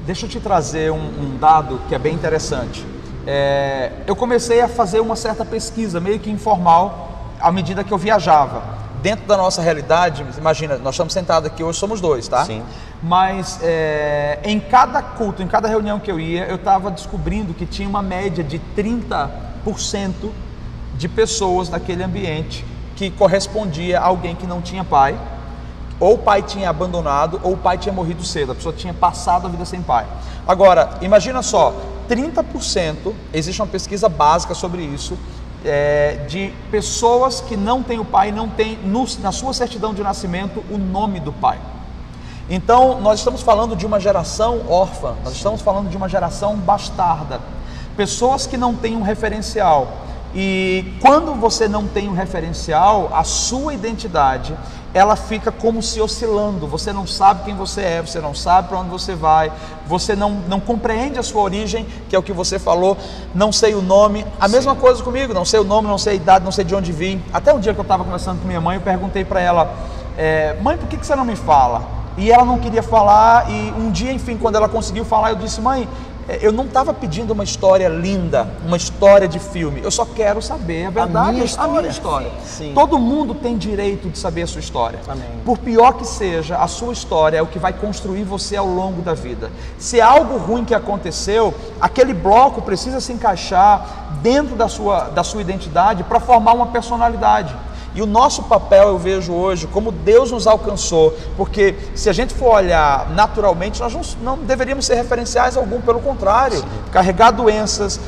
Deixa eu te trazer um dado que é bem interessante. Eu comecei a fazer uma certa pesquisa, meio que informal, à medida que eu viajava. Dentro da nossa realidade, imagina, nós estamos sentados aqui hoje, somos dois, tá? Sim. Mas em cada culto, em cada reunião que eu ia, eu estava descobrindo que tinha uma média de 30% de pessoas naquele ambiente que correspondia a alguém que não tinha pai, ou o pai tinha abandonado, ou o pai tinha morrido cedo, a pessoa tinha passado a vida sem pai. Agora, imagina só, 30%, existe uma pesquisa básica sobre isso, de pessoas que não têm o pai, não têm na sua certidão de nascimento o nome do pai. Então, nós estamos falando de uma geração órfã, nós estamos falando de uma geração bastarda, pessoas que não têm um referencial. E quando você não tem um referencial, a sua identidade, ela fica como se oscilando. Você não sabe quem você é, você não sabe para onde você vai, você não compreende a sua origem, que é o que você falou, não sei o nome. A mesma coisa comigo, não sei o nome, não sei a idade, não sei de onde vim. Até um dia que eu estava conversando com minha mãe, eu perguntei para ela, mãe, por que você não me fala? E ela não queria falar, e um dia, enfim, quando ela conseguiu falar, eu disse, mãe, eu não estava pedindo uma história linda, uma história de filme, eu só quero saber a verdade, a minha história. Sim. Todo mundo tem direito de saber a sua história. Amém. Por pior que seja, a sua história é o que vai construir você ao longo da vida. Se é algo ruim que aconteceu, aquele bloco precisa se encaixar dentro da sua identidade para formar uma personalidade. E o nosso papel, eu vejo hoje, como Deus nos alcançou, porque se a gente for olhar naturalmente, nós não deveríamos ser referenciais algum, pelo contrário, carregar doenças,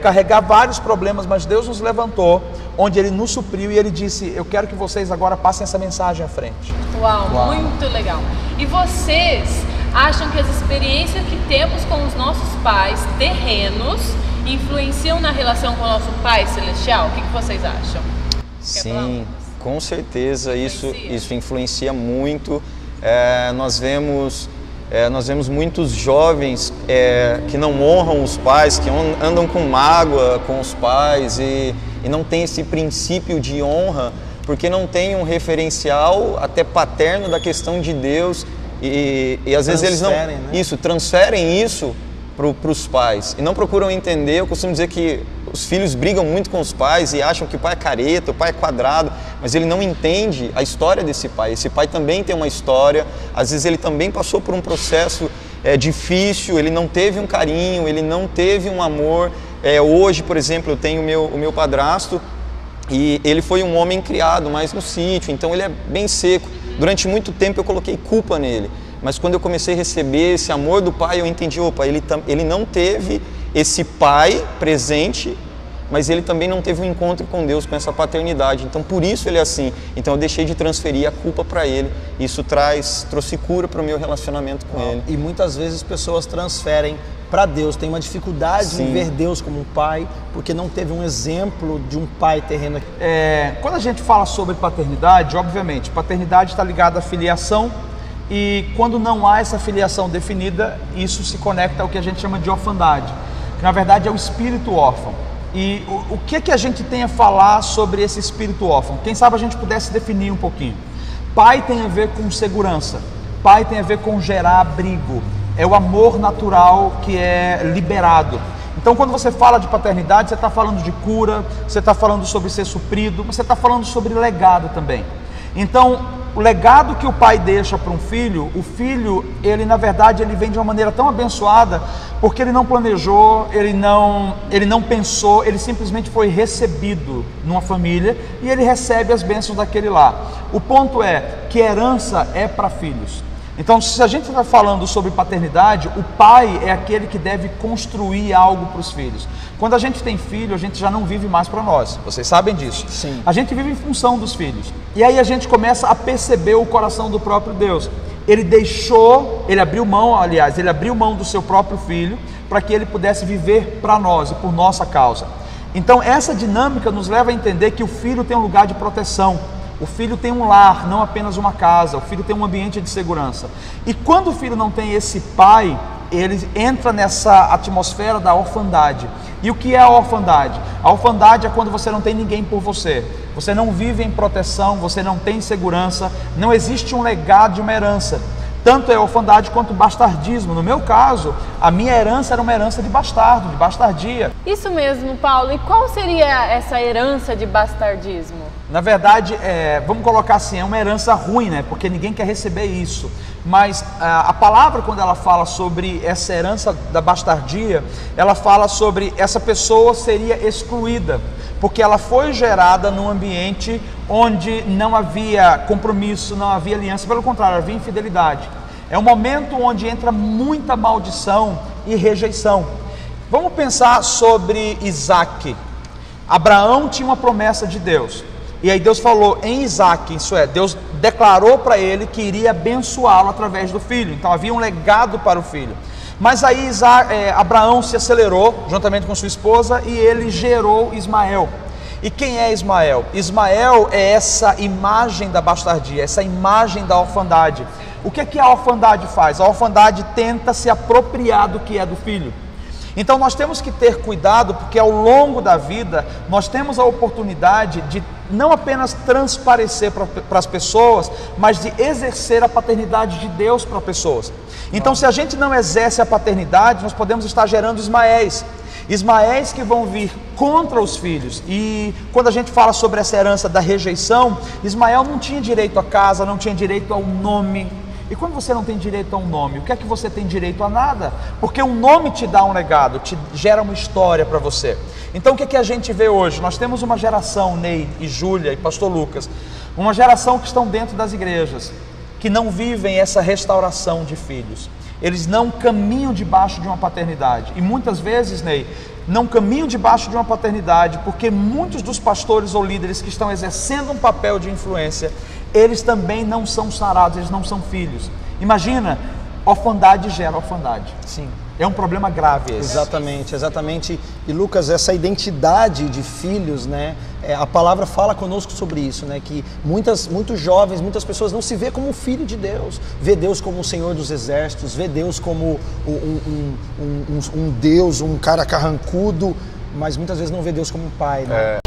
carregar vários problemas, mas Deus nos levantou, onde Ele nos supriu e Ele disse, eu quero que vocês agora passem essa mensagem à frente. Uau, muito legal. E vocês acham que as experiências que temos com os nossos pais terrenos influenciam na relação com o nosso Pai Celestial? O que vocês acham? Sim, com certeza isso influencia muito. Nós vemos muitos jovens que não honram os pais, que andam com mágoa com os pais e não tem esse princípio de honra, porque não tem um referencial até paterno da questão de Deus e às vezes eles não transferem isso para os pais e não procuram entender. Eu costumo dizer que os filhos brigam muito com os pais e acham que o pai é careta, o pai é quadrado, mas ele não entende a história desse pai. Esse pai também tem uma história, às vezes ele também passou por um processo difícil, ele não teve um carinho, ele não teve um amor. Hoje, por exemplo, eu tenho o meu padrasto e ele foi um homem criado mais no sítio, então ele é bem seco. Durante muito tempo eu coloquei culpa nele. Mas quando eu comecei a receber esse amor do pai, eu entendi, opa, ele não teve esse pai presente, mas ele também não teve um encontro com Deus, com essa paternidade. Então, por isso ele é assim. Então, eu deixei de transferir a culpa para ele. Isso trouxe cura para o meu relacionamento com ele. E muitas vezes pessoas transferem para Deus, tem uma dificuldade em ver Deus como um pai, porque não teve um exemplo de um pai terreno aqui. Quando a gente fala sobre paternidade, obviamente, paternidade está ligada à filiação. E quando não há essa filiação definida, isso se conecta ao que a gente chama de orfandade, que na verdade é o espírito órfão. E o que a gente tem a falar sobre esse espírito órfão? Quem sabe a gente pudesse definir um pouquinho. Pai tem a ver com segurança, pai tem a ver com gerar abrigo, é o amor natural que é liberado. Então, quando você fala de paternidade, você está falando de cura, você está falando sobre ser suprido, mas você está falando sobre legado também. Então, o legado que o pai deixa para um filho, o filho, ele na verdade, ele vem de uma maneira tão abençoada, porque ele não planejou, ele não pensou, ele simplesmente foi recebido numa família e ele recebe as bênçãos daquele lá. O ponto é que herança é para filhos. Então, se a gente está falando sobre paternidade, o pai é aquele que deve construir algo para os filhos. Quando a gente tem filho, a gente já não vive mais para nós, vocês sabem disso. Sim. A gente vive em função dos filhos. E aí a gente começa a perceber o coração do próprio Deus. Ele abriu mão do seu próprio filho para que ele pudesse viver para nós e por nossa causa. Então, essa dinâmica nos leva a entender que o filho tem um lugar de proteção. O filho tem um lar, não apenas uma casa. O filho tem um ambiente de segurança. E quando o filho não tem esse pai, ele entra nessa atmosfera da orfandade. E o que é a orfandade? A orfandade é quando você não tem ninguém por você. Você não vive em proteção, você não tem segurança, não existe um legado de uma herança. Tanto é orfandade quanto bastardismo. No meu caso, a minha herança era uma herança de bastardo, de bastardia. Isso mesmo, Paulo. E qual seria essa herança de bastardismo? Na verdade, vamos colocar assim, é uma herança ruim, né? Porque ninguém quer receber isso. Mas a palavra, quando ela fala sobre essa herança da bastardia, ela fala sobre essa pessoa seria excluída, porque ela foi gerada num ambiente onde não havia compromisso, não havia aliança, pelo contrário, havia infidelidade. É um momento onde entra muita maldição e rejeição. Vamos pensar sobre Isaac. Abraão tinha uma promessa de Deus. E aí Deus falou em Isaac, isso é, Deus declarou para ele que iria abençoá-lo através do filho. Então havia um legado para o filho. Mas aí Abraão se acelerou, juntamente com sua esposa, e ele gerou Ismael. E quem é Ismael? Ismael é essa imagem da bastardia, essa imagem da orfandade. O que é que a orfandade faz? A orfandade tenta se apropriar do que é do filho. Então nós temos que ter cuidado, porque ao longo da vida nós temos a oportunidade de não apenas transparecer para as pessoas, mas de exercer a paternidade de Deus para pessoas. Então se a gente não exerce a paternidade, nós podemos estar gerando Ismaéis que vão vir contra os filhos. E quando a gente fala sobre essa herança da rejeição, Ismael não tinha direito à casa, não tinha direito ao nome. E quando você não tem direito a um nome, o que é que você tem direito a nada? Porque um nome te dá um legado, te gera uma história para você. Então o que é que a gente vê hoje? Nós temos uma geração, Ney e Júlia e pastor Lucas, uma geração que estão dentro das igrejas, que não vivem essa restauração de filhos. Eles não caminham debaixo de uma paternidade. E muitas vezes, Ney, não caminham debaixo de uma paternidade porque muitos dos pastores ou líderes que estão exercendo um papel de influência, eles também não são sarados, eles não são filhos. Imagina, orfandade gera orfandade. Sim. É um problema grave esse. Exatamente, exatamente. E Lucas, essa identidade de filhos, né? A palavra fala conosco sobre isso, né? Que muitos jovens, muitas pessoas não se vê como filho de Deus. Vê Deus como o Senhor dos Exércitos, vê Deus como um Deus, um cara carrancudo, mas muitas vezes não vê Deus como um pai, né?